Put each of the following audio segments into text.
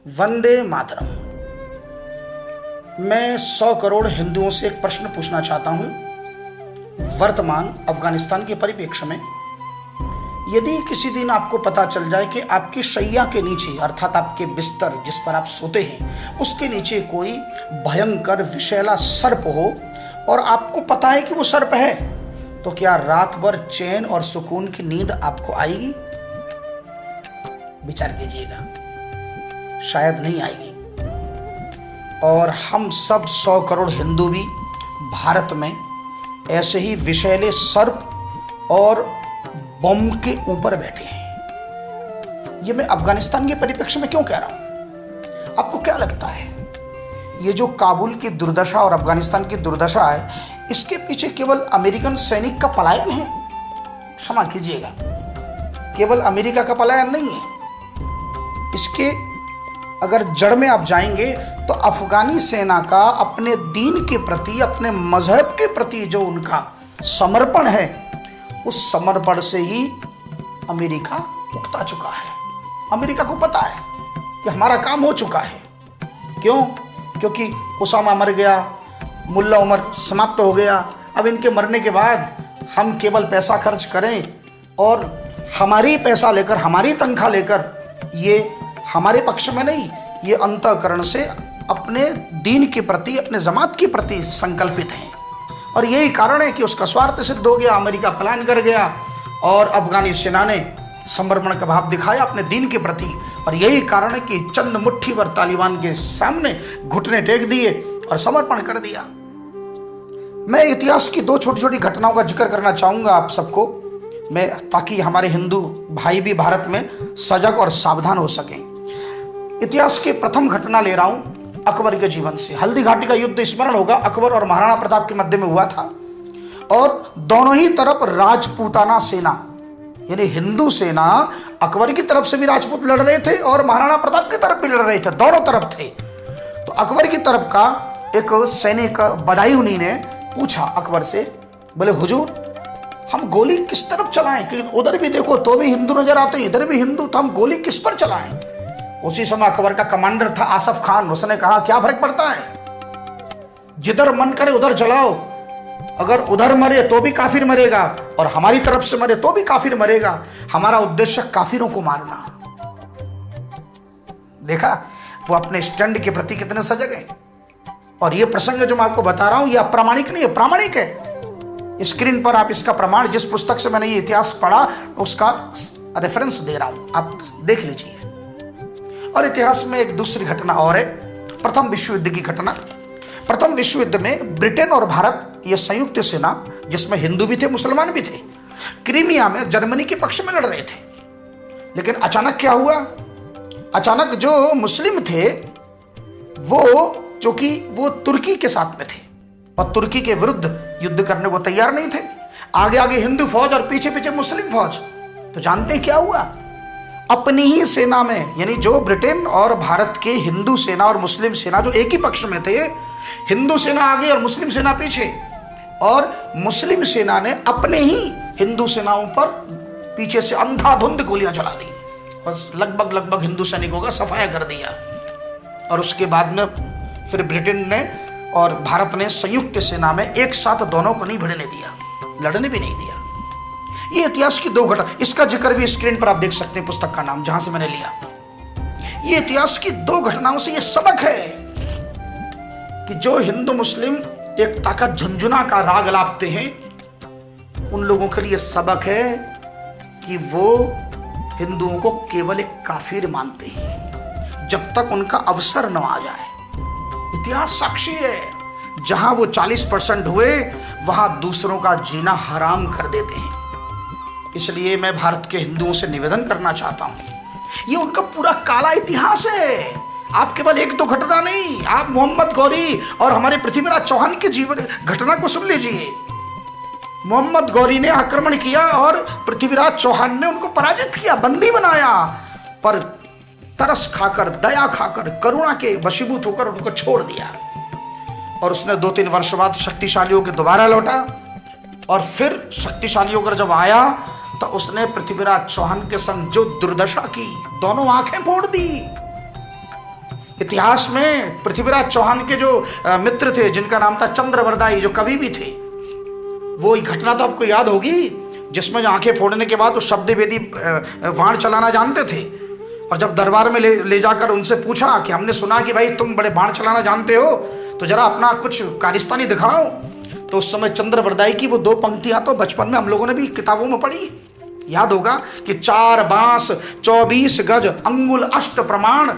वंदे मातरम। मैं 100 करोड़ हिंदुओं से एक प्रश्न पूछना चाहता हूं। वर्तमान अफगानिस्तान के परिप्रेक्ष्य में यदि किसी दिन आपको पता चल जाए कि आपकी शैया के नीचे अर्थात आपके बिस्तर जिस पर आप सोते हैं उसके नीचे कोई भयंकर विषैला सर्प हो और आपको पता है कि वो सर्प है, तो क्या रात भर चैन और सुकून की नींद आपको आएगी? विचार कीजिएगा, शायद नहीं आएगी। और हम सब 100 करोड़ हिंदू भी भारत में ऐसे ही विषैले सर्प और बम के ऊपर बैठे हैं। ये मैं अफगानिस्तान के परिप्रेक्ष्य में क्यों कह रहा हूं? आपको क्या लगता है ये जो काबुल की दुर्दशा और अफगानिस्तान की दुर्दशा है, इसके पीछे केवल अमेरिकन सैनिक का पलायन है? क्षमा कीजिएगा, केवल अमेरिका का पलायन नहीं है। इसके अगर जड़ में आप जाएंगे तो अफगानी सेना का अपने दीन के प्रति, अपने मजहब के प्रति जो उनका समर्पण है, उस समर्पण से ही अमेरिका उकता चुका है। अमेरिका को पता है कि हमारा काम हो चुका है। क्यों? क्योंकि उसामा मर गया, मुल्ला उमर समाप्त हो गया। अब इनके मरने के बाद हम केवल पैसा खर्च करें और हमारी पैसा लेकर, हमारी तनख्वाह लेकर, ये हमारे पक्ष में नहीं, ये अंतःकरण से अपने दीन के प्रति, अपने जमात के प्रति संकल्पित हैं। और यही कारण है कि उसका स्वार्थ सिद्ध हो गया। अमेरिका पलायन कर गया और अफगानी सेना ने समर्पण का भाव दिखाया अपने दीन के प्रति। और यही कारण है कि चंद मुट्ठी भर तालिबान के सामने घुटने टेक दिए और समर्पण कर दिया। मैं इतिहास की 2 छोटी छोटी घटनाओं का जिक्र करना चाहूंगा आप सबको, मैं, ताकि हमारे हिंदू भाई भी भारत में सजग और सावधान हो सकें। इतिहास की प्रथम घटना ले रहा हूं अकबर के जीवन से। हल्दी घाटी का युद्ध स्मरण होगा, अकबर और महाराणा प्रताप के मध्य में हुआ था। और दोनों ही तरफ राजपूताना सेना, यानी हिंदू सेना, अकबर की तरफ से भी राजपूत लड़ रहे थे और महाराणा प्रताप की तरफ भी लड़ रहे थे, दोनों तरफ थे। तो अकबर की तरफ का एक सैनिक बदायूनी ने पूछा अकबर से, बोले हुजूर, हम गोली किस तरफ चलाएं? कि उधर भी देखो तो भी हिंदू नजर आते, इधर भी हिंदू, तो हम गोली किस पर चलाएं? उसी समय अकबर का कमांडर था आसफ खान। उसने कहा, क्या फर्क पड़ता है, जिधर मन करे उधर चलाओ। अगर उधर मरे तो भी काफिर मरेगा और हमारी तरफ से मरे तो भी काफिर मरेगा। हमारा उद्देश्य काफिरों को मारना। देखा वो अपने स्टैंड के प्रति कितने सजग हैं। और ये प्रसंग जो मैं आपको बता रहा हूं, ये अप्रामाणिक नहीं है, प्रामाणिक है। स्क्रीन पर आप इसका प्रमाण, जिस पुस्तक से मैंने ये इतिहास पढ़ा उसका रेफरेंस दे रहा हूं, आप देख लीजिए। और इतिहास में एक दूसरी घटना और है, प्रथम विश्व युद्ध की घटना। प्रथम विश्व युद्ध में ब्रिटेन और भारत, ये संयुक्त सेना जिसमें हिंदू भी थे मुसलमान भी थे, क्रीमिया में जर्मनी के पक्ष में लड़ रहे थे। लेकिन अचानक क्या हुआ? अचानक जो मुस्लिम थे वो, चूंकि वो तुर्की के साथ में थे और तुर्की के विरुद्ध युद्ध करने को तैयार नहीं थे। आगे आगे हिंदू फौज और पीछे पीछे मुस्लिम फौज। तो जानते हैं क्या हुआ? अपनी ही सेना में, यानी जो ब्रिटेन और भारत के हिंदू सेना और मुस्लिम सेना जो एक ही पक्ष में थे, हिंदू सेना आगे और मुस्लिम सेना पीछे, और मुस्लिम सेना ने अपने ही हिंदू सेनाओं पर पीछे से अंधाधुंध गोलियां चला दी और लगभग हिंदू सैनिकों का सफाया कर दिया। और उसके बाद में फिर ब्रिटेन ने और भारत ने संयुक्त सेना में एक साथ दोनों को नहीं भिड़ने दिया, लड़ने भी नहीं दिया। ये इतिहास की 2 घटना, इसका जिक्र भी स्क्रीन पर आप देख सकते हैं, पुस्तक का नाम जहां से मैंने लिया। ये इतिहास की 2 घटनाओं से ये सबक है कि जो हिंदू मुस्लिम एकता का झुंझुना का राग लापते हैं, उन लोगों के लिए सबक है कि वो हिंदुओं को केवल एक काफिर मानते हैं जब तक उनका अवसर न आ जाए। इतिहास साक्षी है, जहां वो 40% हुए वहां दूसरों का जीना हराम कर देते हैं। इसलिए मैं भारत के हिंदुओं से निवेदन करना चाहता हूं, ये उनका पूरा काला इतिहास है। आप केवल 1-2 घटना नहीं, आप मोहम्मद गौरी और हमारे पृथ्वीराज चौहान के जीवन घटना को सुन लीजिए। मोहम्मद गौरी ने आक्रमण किया और पृथ्वीराज चौहान ने उनको पराजित किया, बंदी बनाया, पर तरस खाकर, दया खाकर, करुणा के वशीभूत होकर उनको छोड़ दिया। और उसने 2-3 वर्ष बाद शक्तिशाली होकर दोबारा लौटा और फिर शक्तिशाली होकर जब आया तो उसने पृथ्वीराज चौहान के संग जो दुर्दशा की, दोनों आंखें फोड़ दी। इतिहास में पृथ्वीराज चौहान के जो मित्र थे, जिनका नाम था चंद्रवरदाई, जो कवि भी थे, वो घटना तो आपको याद होगी जिसमें आंखें फोड़ने के बाद उस शब्द वेदी वाण चलाना जानते थे, और जब दरबार में ले जाकर उनसे पूछा कि हमने सुना कि भाई तुम बड़े बाण चलाना जानते हो, तो जरा अपना कुछ कारस्तानी दिखाओ। तो उस समय चंद्रवरदाई की वो 2 पंक्तियां तो बचपन में हम लोगों ने भी किताबों में पढ़ी, याद होगा कि 4 बांस 24 गज अंगुल अष्ट प्रमाण,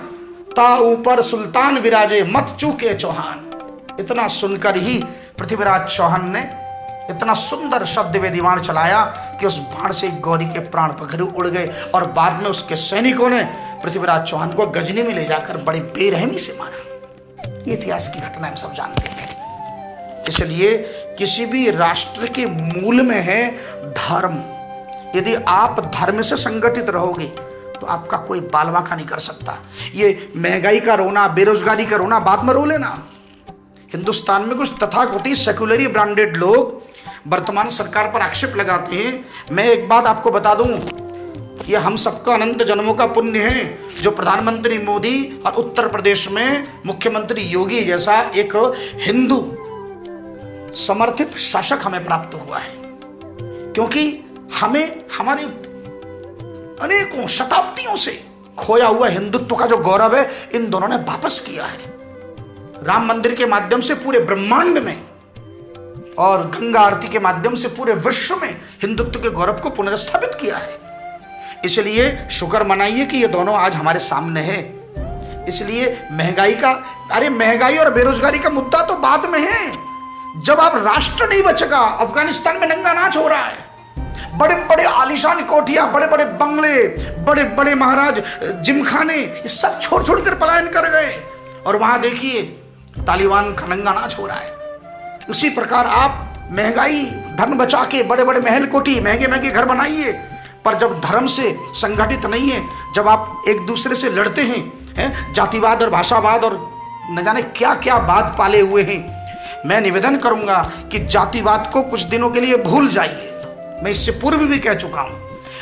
ता ऊपर सुल्तान विराजे मत चूके चौहान। इतना सुनकर ही पृथ्वीराज चौहान ने इतना सुंदर शब्द वेदी बाण चलाया कि उस बाण से गौरी के प्राण पखेरु उड़ गए, और बाद में उसके सैनिकों ने पृथ्वीराज चौहान को गजनी में ले जाकर बड़ी बेरहमी से मारा। ये इतिहास की घटना हम सब जानते हैं। इसलिए किसी भी राष्ट्र के मूल में है धर्म। यदि आप धर्म से संगठित रहोगे तो आपका कोई बालवाका नहीं कर सकता। ये महंगाई का रोना, बेरोजगारी का रोना बाद में रो लेना। हिंदुस्तान में कुछ तथाकथित सेकुलरी ब्रांडेड लोग वर्तमान सरकार पर आक्षेप लगाते हैं। मैं एक बात आपको बता दूं, ये हम सबका अनंत जन्मों का पुण्य है जो प्रधानमंत्री मोदी और उत्तर प्रदेश में मुख्यमंत्री योगी जैसा एक हिंदू समर्थित शासक हमें प्राप्त हुआ है, क्योंकि हमें हमारे अनेकों शताब्दियों से खोया हुआ हिंदुत्व का जो गौरव है इन दोनों ने वापस किया है। राम मंदिर के माध्यम से पूरे ब्रह्मांड में और गंगा आरती के माध्यम से पूरे विश्व में हिंदुत्व के गौरव को पुनर्स्थापित किया है। इसलिए शुक्र मनाइए कि ये दोनों आज हमारे सामने है। इसलिए महंगाई और बेरोजगारी का मुद्दा तो बाद में है। जब आप राष्ट्र नहीं बचेगा, अफगानिस्तान में नंगा नाच हो रहा है, बड़े बड़े आलीशान कोठियां, बड़े बड़े बंगले, बड़े बड़े महाराज जिमखाने, ये सब छोड़ छोड़ कर पलायन कर गए, और वहां देखिए तालिबान का नंगा नाच हो रहा है। उसी प्रकार आप महंगाई, धन बचा के बड़े बड़े महल कोठी, महंगे महंगे घर बनाइए, पर जब धर्म से संगठित नहीं है, जब आप एक दूसरे से लड़ते हैं, जातिवाद और भाषावाद और न जाने क्या क्या बात पाले हुए हैं, मैं निवेदन करूंगा कि जातिवाद को कुछ दिनों के लिए भूल जाइए। मैं इससे पूर्व भी कह चुका हूं,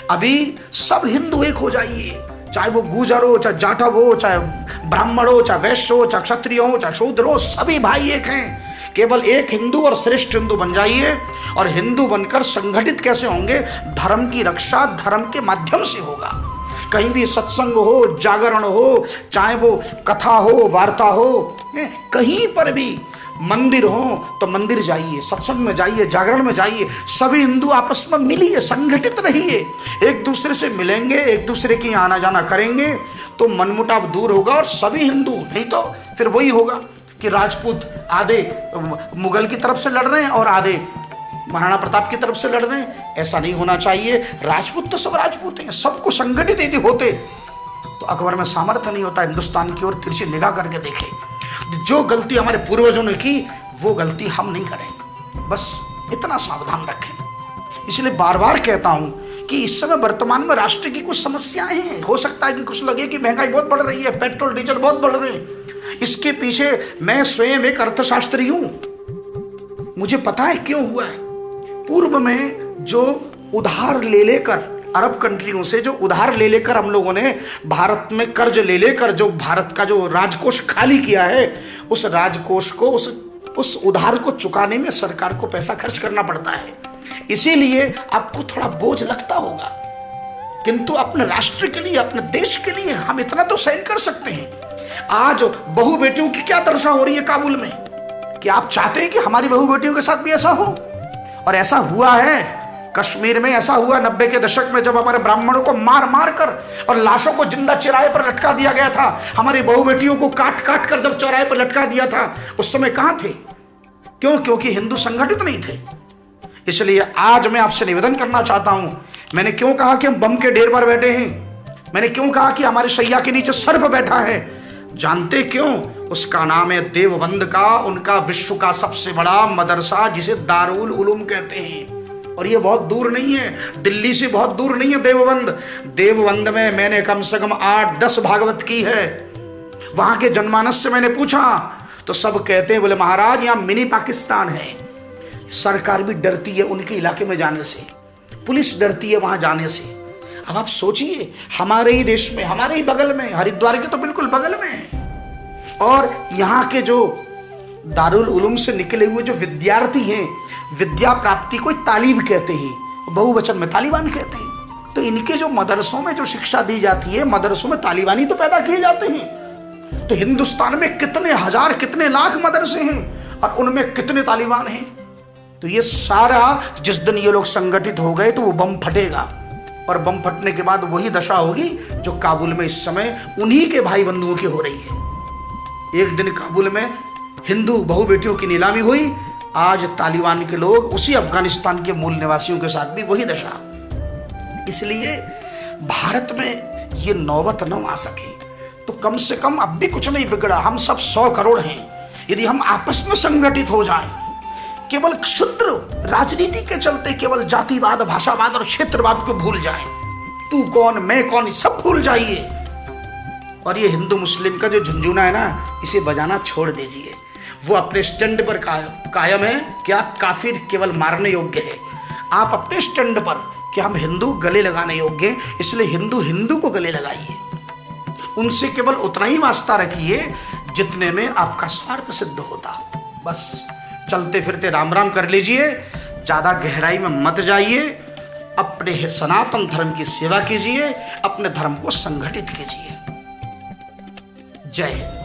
अभी सब हिंदू एक हो जाइए, चाहे वो गुर्जर हो, चाहे जाटव हो, चाहे ब्राह्मण हो, चाहे वैश्य हो, चाहे क्षत्रिय हो, चाहे शूद्र हो, सभी भाई एक हैं। केवल एक हिंदू और श्रेष्ठ हिंदू बन जाइए। और हिंदू बनकर संगठित कैसे होंगे? धर्म की रक्षा धर्म के माध्यम से होगा। कहीं भी सत्संग हो, जागरण हो, चाहे वो कथा हो, वार्ता हो, कहीं पर भी मंदिर हो तो मंदिर जाइए, सत्संग में जाइए, जागरण में जाइए। सभी हिंदू आपस में मिलिए, संगठित रहिए, एक दूसरे से मिलेंगे, एक दूसरे की आना जाना करेंगे तो मनमुटाव दूर होगा। और सभी हिंदू, नहीं तो फिर वही होगा कि राजपूत आधे मुगल की तरफ से लड़ रहे हैं और आधे महाराणा प्रताप की तरफ से लड़ रहे हैं। ऐसा नहीं होना चाहिए। राजपूत तो सब राजपूत हैं, सबको संगठित यदि होते तो अकबर में सामर्थ्य नहीं होता। हिंदुस्तान की ओर तिरछी निगाह करके देखे, जो गलती हमारे पूर्वजों ने की वो गलती हम नहीं करें, बस इतना सावधान रखें। इसलिए बार बार कहता हूं कि इस समय वर्तमान में राष्ट्र की कुछ समस्याएं हैं। हो सकता है कि कुछ लगे कि महंगाई बहुत बढ़ रही है, पेट्रोल डीजल बहुत बढ़ रहे हैं। इसके पीछे मैं स्वयं एक अर्थशास्त्री हूं, मुझे पता है क्यों हुआ है। पूर्व में जो उधार ले लेकर, अरब कंट्रियों से जो उधार ले लेकर हम लोगों ने भारत में कर्ज ले लेकर जो भारत का जो राजकोष खाली किया है, उस राजकोष को, उस उधार को चुकाने में सरकार को पैसा खर्च करना पड़ता है। इसीलिए आपको थोड़ा बोझ लगता होगा, किंतु अपने राष्ट्र के लिए, अपने देश के लिए हम इतना तो सहन कर सकते हैं। आज बहू बेटियों की क्या दशा हो रही है काबुल में, कि आप चाहते हैं कि हमारी बहू बेटियों के साथ भी ऐसा हो? और ऐसा हुआ है। कश्मीर में ऐसा हुआ 90 के दशक में, जब हमारे ब्राह्मणों को मार मार कर और लाशों को जिंदा चौराहे पर लटका दिया गया था, हमारी बहू बेटियों को काट काट कर जब चौराहे पर लटका दिया था, उस समय कहां थे? क्यों? क्योंकि हिंदू संगठित नहीं थे। इसलिए आज मैं आपसे निवेदन करना चाहता हूं। मैंने क्यों कहा कि हम बम के ढेर पर बैठे हैं? मैंने क्यों कहा कि हमारे शैया के नीचे सर्प बैठा है? जानते क्यों? उसका नाम है देवबंद का, उनका विश्व का सबसे बड़ा मदरसा, जिसे दारुल उलूम कहते हैं। और ये बहुत दूर नहीं है, दिल्ली से बहुत दूर नहीं है देवबंद। देवबंद में मैंने कम से कम 8-10 भागवत की है। वहां के जनमानस से मैंने पूछा तो सब कहते हैं, बोले महाराज यहाँ मिनी पाकिस्तान है। सरकार भी डरती है उनके इलाके में जाने से, पुलिस डरती है वहां जाने से। अब आप सोचिए, हमारे ही देश में, हमारे ही बगल में, हरिद्वार के तो बिल्कुल बगल में है, और यहाँ के जो दारुल उलूम से निकले हुए जो विद्यार्थी हैं, विद्या प्राप्ति को तालीब कहते हैं, बहुवचन में तालिबान कहते हैं। तो इनके जो मदरसों में जो शिक्षा दी जाती है, मदरसों में तालिबानी तो पैदा किए जाते हैं। तो हिंदुस्तान में कितने हजार कितने लाख मदरसे हैं और उनमें कितने तालिबान हैं। तो ये सारा जिस दिन ये लोग संगठित हो गए तो वो बम फटेगा, और बम फटने के बाद वही दशा होगी जो काबुल में इस समय उन्हीं के भाई बंधुओं की हो रही है। एक दिन काबुल में हिंदू बहु बेटियों की नीलामी हुई, आज तालिबान के लोग उसी अफगानिस्तान के मूल निवासियों के साथ भी वही दशा। इसलिए भारत में ये नौबत न आ सके तो कम से कम अब भी कुछ नहीं बिगड़ा। हम सब 100 करोड़ हैं। यदि हम आपस में संगठित हो जाएं, केवल क्षुद्र राजनीति के चलते केवल जातिवाद, भाषावाद और क्षेत्रवाद को भूल जाएं, तू कौन मैं कौन सब भूल जाइए, और ये हिंदू मुस्लिम का जो झुंझुना है ना, इसे बजाना छोड़ दीजिए। वो अपने स्टैंड पर कायम है, क्या काफिर केवल मारने योग्य है। आप अपने स्टैंड पर कि हम हिंदू गले लगाने योग्य हैं, इसलिए हिंदू हिंदू को गले लगाइए। उनसे केवल उतना ही वास्ता रखिए जितने में आपका स्वार्थ सिद्ध होता हो। बस चलते फिरते राम राम कर लीजिए, ज्यादा गहराई में मत जाइए। अपने सनातन धर्म की सेवा कीजिए, अपने धर्म को संगठित कीजिए। जय हिंद।